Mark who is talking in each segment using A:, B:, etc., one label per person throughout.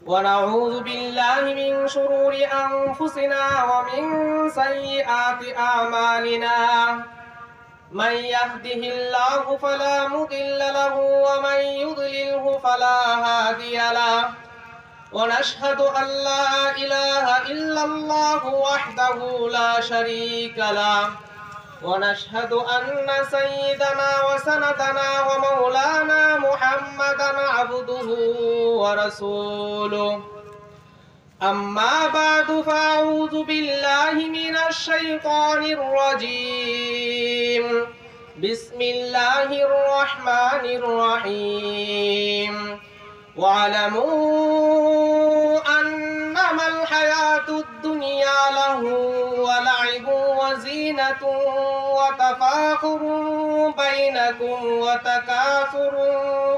A: ونعوذ بالله من شرور أنفسنا ومن سيئات أعمالنا من يهده الله فلا مضل له ومن يضلله فلا هادي له ونشهد أن لا إله إلا الله وحده لا شريك له ونشهد أن سيدنا وسندنا ومولانا محمدا عبده ورسوله أما بعد فأعوذ بالله من الشيطان الرجيم بسم الله الرحمن الرحيم واعلموا أنما الحياة الدنيا له ولعب وزينة وتفاخر بينكم وتكاثر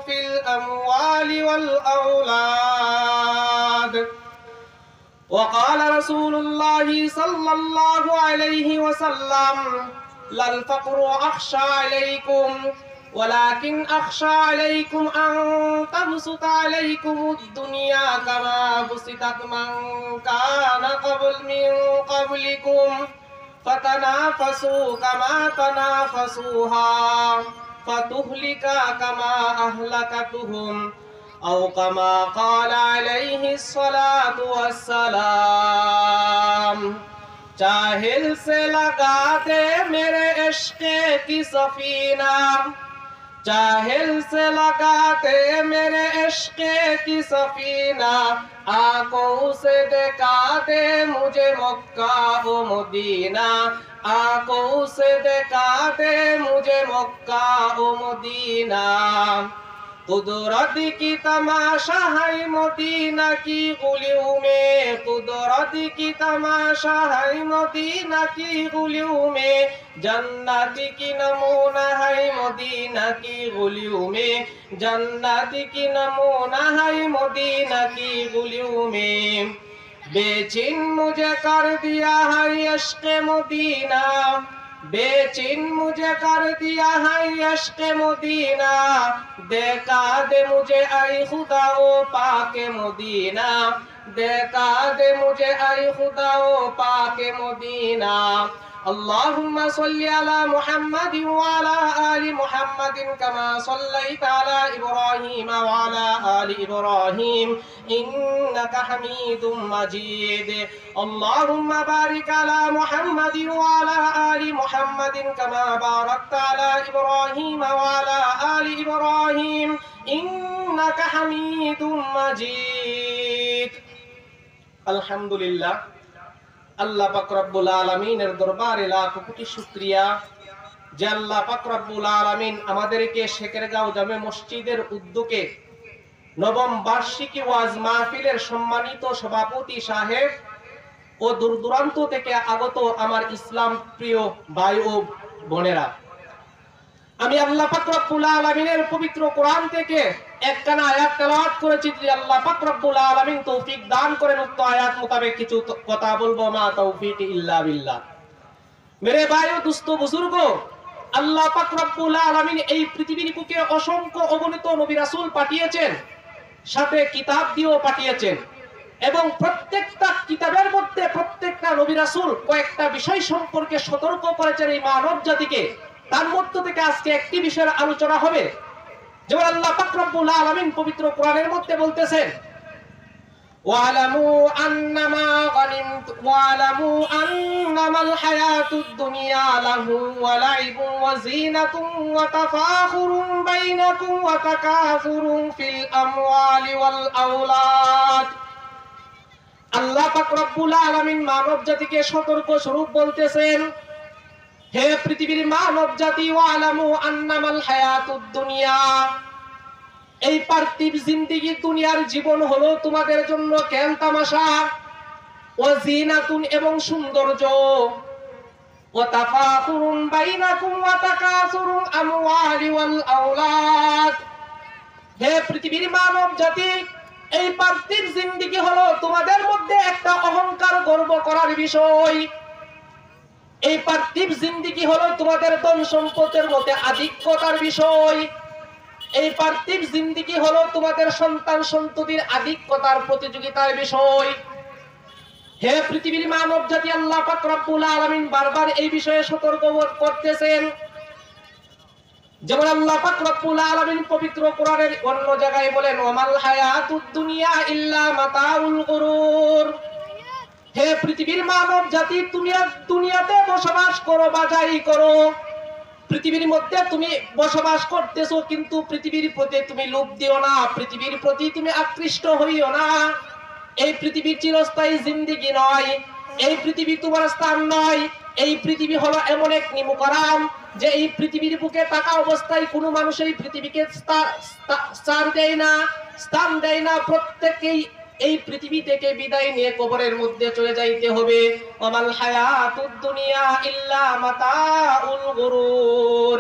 A: في الأموال والأولاد وقال رسول الله صلى الله عليه وسلم لا الفقر أخشى عليكم ولكن أخشى عليكم أن تبسط عليكم الدنيا كما بسطت من كان من قبلكم فتنافسوا كما تنافسوها فتهلك كما أهلكتهم أو كما قال عليه الصلاة والسلام जाहिल से लगा दे मेरे इश्क़ की सफीना जाहिल से लगा दे मेरे इश्क़ की सफीना आंखों से दिखा दे मुझे मक्का व मदीना आंखों से दिखा दे मुझे मक्का व मदीना कुदरत की तमाशा है मदीना की गलियों में कुदरत की तमाशा है मदीना की गलियों में जन्नत की नमूना है मदीना की गलियों में जन्नत की नमूना है मदीना की गलियों में बेचैन मुझे कर दिया है इश्क़ मदीना बेचैन मुझे कर दिया है इश्क़ मदीना देखा दे मुझे ऐ खुदा ओ पाके मदीना देखा दे मुझे ऐ खुदा ओ पाके मदीना اللهم صل على محمد وعلى آل محمد كما صليت على إبراهيم وعلى آل إبراهيم إنك حميد مجيد اللهم بارك على محمد وعلى آل محمد كما باركت على إبراهيم وعلى آل إبراهيم إنك حميد مجيد الحمد لله আল্লাহ পাক রব্বুল আলামিনের দরবারে লাখ কোটি শুকরিয়া যে আল্লাহ পাক রব্বুল আলামিন আমাদেরকে শেখেরগাঁও জামে মসজিদের উদ্যোগে নবম বার্ষিকী ওয়াজ মাহফিলের সম্মানিত সভাপতি সাহেব ও দূর দূরান্ত থেকে আগত আমার ইসলাম প্রিয় ভাই ও বোনেরা আমি আল্লাহ পাক রব্বুল আলামিনের পবিত্র কোরআন থেকে একখানা আয়াত তেলাওয়াত করেছি যে আল্লাহ পাক রব্বুল আলামিন তৌফিক দান করেন উক্ত আয়াত মোতাবেক কিছু কথা বলবো মা তৌফিক ইল্লা বিল্লাহ মেরে ভাই ও দোস্ত বুজুর্গ আল্লাহ পাক রব্বুল আলামিন এই পৃথিবীর বুকে অসংখ্য অগণিত নবী রাসূল পাঠিয়েছেন সাথে কিতাব দিয়েও পাঠিয়েছেন এবং প্রত্যেকটা কিতাবের মধ্যে প্রত্যেকটা নবী রাসূল কয়েকটা বিষয় সম্পর্কে সতর্ক করেছেন এই মানব জাতিকে তার মধ্য থেকে আজকে একটি বিষয়ের আলোচনা হবে যেমন আল্লাহ পাক রব্বুল আলামিন পবিত্র কোরআনের মধ্যে বলতেছেন ওয়ালামু আন্নামাল হায়াতুদ দুনিয়া লাহু ওয়া লাইবুন ওয়া যিনাতুন ওয়া তাফাখুরুন বাইনাকুম ওয়া তাকাসুরুন ফিল আমওয়ালি ওয়াল আওলাদ আল্লাহ পাক রব্বুল আলামিন মানব জাতিকে সতর্ক স্বরূপ বলতেছেন হে পৃথিবীর মানব জাতি ওয়ালামু আন্নামাল হায়াতুদ দুনিয়া এই পার্থিব জিন্দেগি দুনিয়ার জীবন হলো তোমাদের জন্য খেল তামাশা ওয়া যিনাতুন এবং সৌন্দর্য ওয়া তাফাখুরুন বাইনাকুম ওয়া তাকাসুরুন আমওয়ালি ওয়াল আওলাদ হে পৃথিবীর মানব জাতি এই পার্থিব জিন্দেগি হলো তোমাদের মধ্যে একটা অহংকার গর্ব করার বিষয় এই পার্থিব জিন্দেগি হলো তোমাদের ধন সম্পদের মধ্যে আধিক্যতার বিষয় এই পার্থিব জিন্দেগি হলো তোমাদের সন্তান সন্ততির আধিক্যতার প্রতিযোগিতার বিষয়। হে পৃথিবীর মানব জাতি, আল্লাহ পাক রব্বুল আলামিন বারবার এই বিষয়ে সতর্ক করতেছেন। যেমন আল্লাহ পাক রব্বুল আলামিন পবিত্র কোরআনের অন্য জায়গায় বলেন, ওয়ামাল হায়াতুদ দুনিয়া ইল্লা মাতাউল গুরুর। হে পৃথিবীর মানব জাতি, তুমি দুনিয়াতে বসবাস করো বা যাই করো, পৃথিবীর মধ্যে তুমি বসবাস করতেছো, কিন্তু পৃথিবীর প্রতি তুমি লোভ দিও না, পৃথিবীর প্রতি তুমি আকৃষ্ট হইও না। এই পৃথিবী চিরস্থায়ী জিন্দেগি নয়, এই পৃথিবী তোমার স্থান নয়। এই পৃথিবী হলো এমন এক নিমুকারাম যে এই পৃথিবীর বুকে থাকা অবস্থায় কোনো মানুষ এই পৃথিবীকে স্থান দেয় না। প্রত্যেককেই এই পৃথিবী থেকে বিদায় নিয়ে কবরের মধ্যে চলে যাইতে হবে। ওয়ামাল হায়াতুদ দুনিয়া ইল্লা মাতাউল গুরুর।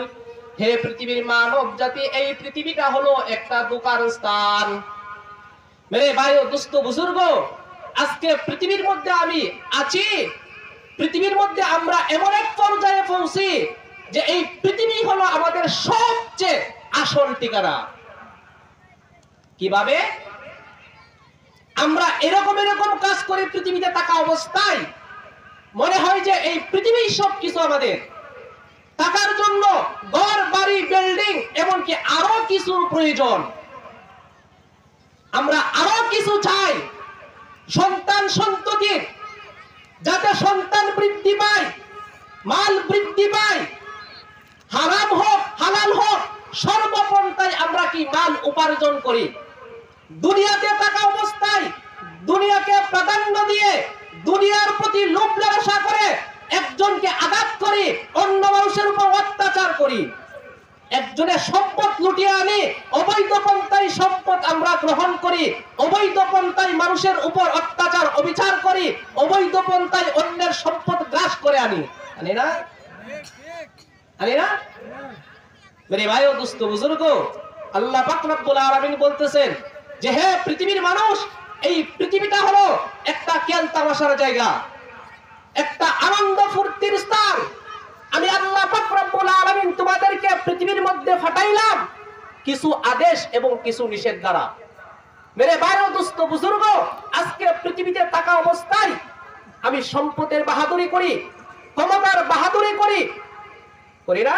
A: হে পৃথিবীর মানব জাতি, এই পৃথিবীটা হলো একটা দোকান স্থান। মেরে ভাই ও দোস্ত বুজুর্গ, আজকে পৃথিবীর মধ্যে আমি আছি, পৃথিবীর মধ্যে আমরা এমন এক পর্যায়ে পৌঁছি যে এই পৃথিবী হলো আমাদের সবচেয়ে আসল ঠিকানা। কিভাবে? আমরা এরকম কাজ করে পৃথিবীতে থাকা অবস্থায় মনে হয় যে এই পৃথিবী সবকিছু আমাদের। থাকার জন্য ঘর বাড়ি বিল্ডিং এমনকি আরো কিছু প্রয়োজন, আমরা আরো কিছু চাই। সন্তান সন্ততির যাতে সন্তান বৃদ্ধি পায়, মাল বৃদ্ধি পায়, হারাম হোক হালাল হোক, সর্বপন্থায় আমরা কি মাল উপার্জন করি। দুনিয়াতে থাকা অবস্থায় দুনিয়াকে প্রাধান্য দিয়ে দুনিয়ার প্রতি লোভ লালসা করে একজনকে আঘাত করি, অন্য মানুষের উপর অত্যাচার করি, একজনের সম্পদ লুটিয়ে আনি, অবৈধ পন্থায় সম্পদ আমরা গ্রহণ করি, অবৈধ পন্থায় মানুষের উপর অত্যাচার অবিচার করি, অবৈধ পন্থায় অন্যের সম্পদ গ্রাস করে আনি না মেরে ভাই ও দোস্ত বুজুর্গ, আল্লাহ পাক রব্বুল আলামিন বলতেছেন যে হে পৃথিবীর মানুষ, এই পৃথিবীটা হলো একটা খেল তামাশার জায়গা, একটা আনন্দ ফুর্তির স্থান। আমি আল্লাহ পাক রব্বুল আলামিন তোমাদেরকে পৃথিবীর মধ্যে পাঠাইলাম কিছু আদেশ এবং কিছু নিষেধ দ্বারা। মেরে ভাই ও দোস্ত বুজুর্গ, আজকে পৃথিবীতে থাকা অবস্থায় আমি সম্পদের বাহাদুরি করি, ক্ষমতার বাহাদুরি করি না?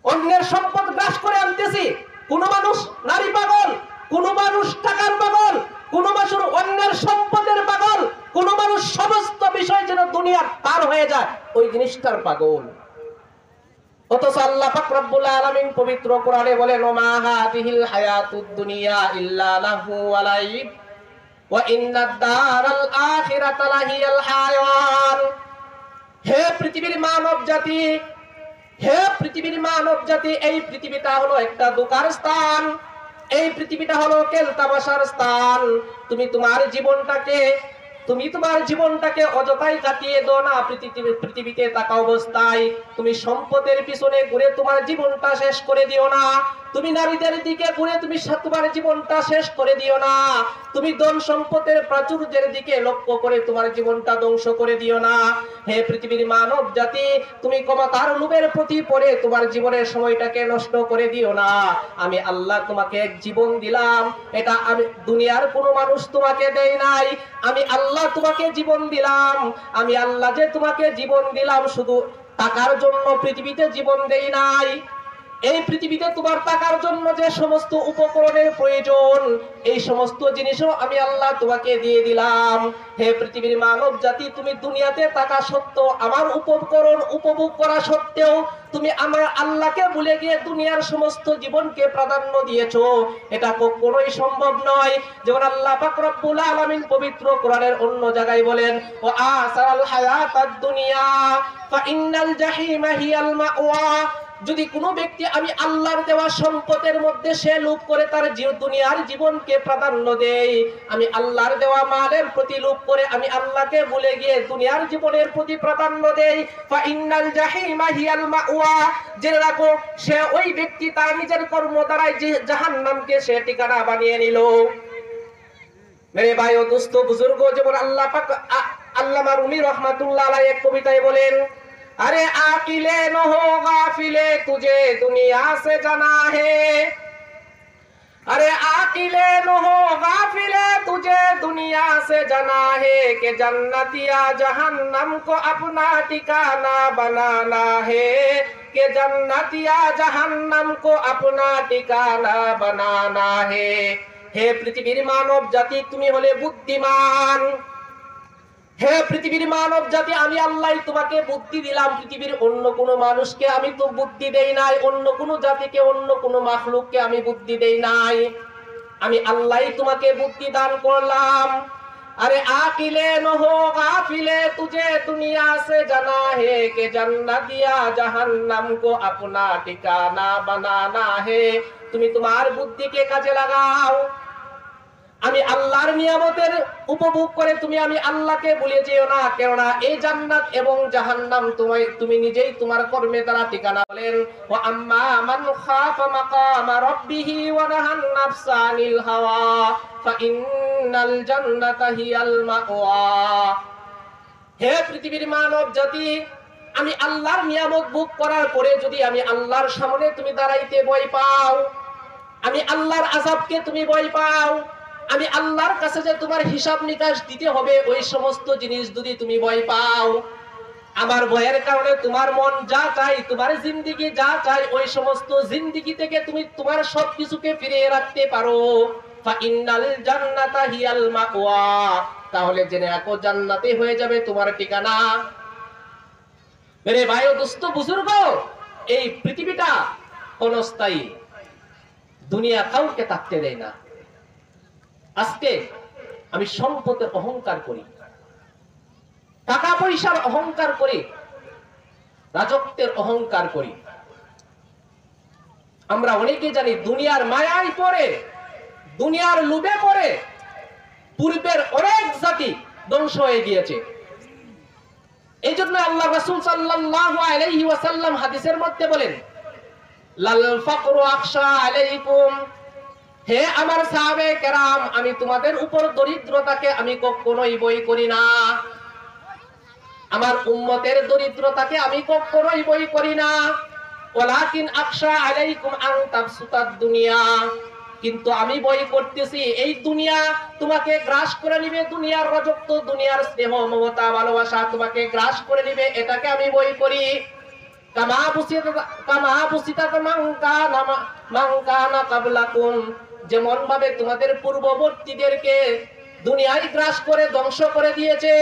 A: অন্যের সম্পদ গ্রাস করে আনতেছি। কোন মানুষ নারী পাগল, কোন মানুষ টাকার পাগল, কোন মানুষ অন্যের সম্পদের পাগল, কোন মানুষ সমস্ত বিষয় যেন দুনিয়ার পার হয়ে যায় ওই জিনিসটার পাগল। অথচ আল্লাহ পাক রব্বুল আলামিন পবিত্র কোরআনে বলেন, ওমা হাদিহিল হায়াতুদ দুনিয়া ইল্লা লাহু ওয়া লাইব ওয়া ইন্নাদ দারাল আখিরাতা লাহিয়াল হায়াওয়ান। হে পৃথিবীর মানব জাতি, হে পৃথিবীর মানব জাতি, এই পৃথিবীটা হলো একটা দোকান স্থান, এই পৃথিবীটা হলো খেল তামাশার স্থান। তুমি তোমার জীবনটাকে অযথাই কাটিয়ে দাও না। পৃথিবীতে থাকা অবস্থায় তুমি সম্পদের পিছনে ঘুরে তোমার জীবনটা শেষ করে দিও না। তুমি নারীদের দিকে ঘুরে তুমি তোমার জীবনটা শেষ করে দিও না। তুমি ধন সম্পদের প্রাচুর্যের দিকে লক্ষ্য করে তোমার জীবনটা ধ্বংস করে দিও না। হে পৃথিবীর মানব জাতি, তুমি ক্ষমতার লোভের প্রতি পড়ে তোমার জীবনের সময়টাকে নষ্ট করে দিও না। আমি আল্লাহ তোমাকে এক জীবন দিলাম, এটা আমি দুনিয়ার কোনো মানুষ তোমাকে দেয় নাই। আমি আল্লাহ তোমাকে জীবন দিলাম। আমি আল্লাহ যে তোমাকে জীবন দিলাম শুধু টাকার জন্য পৃথিবীতে জীবন দেই নাই। এই পৃথিবীতে তোমার টাকার জন্য যে সমস্ত উপকরণের প্রয়োজন, এই সমস্ত জিনিসও আমি আল্লাহ তোমাকে দিয়ে দিলাম। হে পৃথিবীর মানব জাতি, তুমি দুনিয়াতে থাকা সত্ত্বেও আমার উপকরণ উপভোগ করা সত্ত্বেও তুমি আমার আল্লাহকে ভুলে গিয়ে দুনিয়ার সমস্ত জীবনকে প্রাধান্য দিয়েছো। এটা কখনোই সম্ভব নয়। যেমন আল্লাহ পাক রব্বুল আলামিন পবিত্র কোরআনের অন্য জায়গায় বলেন, ও আসারাল হায়াতাদ দুনিয়া ফা ইন্নাল জাহিমা হিয়াল মাওয়া। যদি কোনো ব্যক্তি আমি আল্লাহর দেওয়া সম্পদের মধ্যে সে লোভ করে তার দুনিয়ার জীবনকে প্রাধান্য দেয়, আমি আল্লাহর দেওয়া মালের প্রতি লোভ করে আমি আল্লাহকে ভুলে গিয়ে দুনিয়ার জীবনের প্রতি প্রাধান্য দেয়, ফা ইন্নাল জাহিমা হিয়াল মাওয়া, জেনে রাখো সে ওই ব্যক্তি তার নিজের কর্ম দ্বারাই জাহান্নামকে সে ঠিকানা বানিয়ে নিল। মেরে ভাই ও দোস্ত বুজুর্গ, যেমন আল্লাহ পাক আল্লামা রুমি রাহমাতুল্লাহ আলাইহি এক কবিতায় বলেন, अरे आकिले न हो गाफिले तुझे दुनिया से जाना है। अरे आकिले न हो गाफिले तुझे दुनिया से जाना है कि जन्नत या जहन्नम को अपना ठिकाना बनाना है, कि जन्नत या जहन्नम को अपना ठिकाना बनाना है। हे पृथ्वीर मानव जाति তুমি হলে বুদ্ধিমান। হে পৃথিবীর মানব জাতি আমি আল্লাহ তোমাকে বুদ্ধি দিলাম, পৃথিবীর অন্য কোনো মানুষকে আমি তো বুদ্ধি দেই নাই, অন্য কোনো জাতিকে অন্য কোনো মাখলুককে আমি বুদ্ধি দেই নাই, আমি আল্লাহ তোমাকে বুদ্ধি দান করলাম। अरे आकिले न हो गाफिले तुझे दुनिया से जाना है कि जन्नत या जहन्नम को अपना ठिकाना बनाना है। তুমি তোমার বুদ্ধিকে কাজে লাগাও। আমি আল্লাহর নিয়ামতের উপভোগ করে তুমি আমি আল্লাহকে ভুলে যেও না, কেননা এই জান্নাত এবং জাহান্নাম তুমি নিজেই তোমার কর্মে দ্বারা ঠিকানা। বলেন ওয়া আম্মা মান খাফা মাকাম রাব্বিহি ওয়া নাহান নাফসা আনিল হাওয়া ফাইন্নাল জান্নাতা হিয়াল মাওয়া। হে পৃথিবীর মানব জাতি, আমি আল্লাহর নিয়ামত ভোগ করার পরে যদি আমি আল্লাহর সামনে তুমি দাঁড়াইতে ভয় পাও, আমি আল্লাহর আযাবকে তুমি ভয় পাও, আমি আল্লাহর কাছে যে তোমার হিসাব নিকাশ দিতে হবে ওই সমস্ত জিনিস যদি তুমি ভয় পাও, আমার ভয়ের কারণে তোমার মন যা চাই, তোমার জিন্দেগি যা চাই ওই সমস্ত জিন্দেগি থেকে তুমি তোমার সবকিছুকে ফিরিয়ে রাখতে পারো, ফাইন্নাল জান্নাতা হিয়াল মাওয়া, তাহলে জেনে রাখো জান্নাতে হয়ে যাবে তোমার ঠিকানা। মেরে ভাই ও দোস্ত বুজুর্গ, এই পৃথিবীটা অনস্থায়ী, দুনিয়া কাউকে থাকতে দেয় না। আজকে আমি সম্পদের অহংকার করি, টাকা পয়সার অহংকার করি, রাজত্বের অহংকার করি। আমরা অনেকে জানি দুনিয়ার মায়ায় পড়ে, দুনিয়ার লোভে পড়ে পূর্বের অনেক জাতি ধ্বংস হয়ে গিয়েছে। এই জন্য আল্লাহ রাসূল সাল্লাল্লাহু আলাইহি ওয়াসাল্লাম হাদিসের মধ্যে বলেন, লাল ফাকরু আখশা আলাইকুম, হে আমার সাহাবে কেরাম, আমি তোমাদের উপর দরিদ্রতাকে আমি কখনোই ভয় করি না, আমার উম্মতের দরিদ্রতাকে আমি কখনোই ভয় করি না। ওয়ালাকিন আখশা আলাইকুম আন তাবসুতাদ দুনিয়া, কিন্তু আমি ভয় করতেছি এই দুনিয়া তোমাকে গ্রাস করে নিবে, দুনিয়ার রাজত্ব, দুনিয়ার স্নেহ মমতা ভালোবাসা তোমাকে গ্রাস করে নিবে, এটাকে আমি ভয় করি। কামা বুসিতা মান কানা ক্বাবলাকুম, যেমন ভাবে তোমাদের পূর্ববর্তীদেরকে দুনিয়ায় গ্রাস করে ধ্বংস করে দিয়েছে।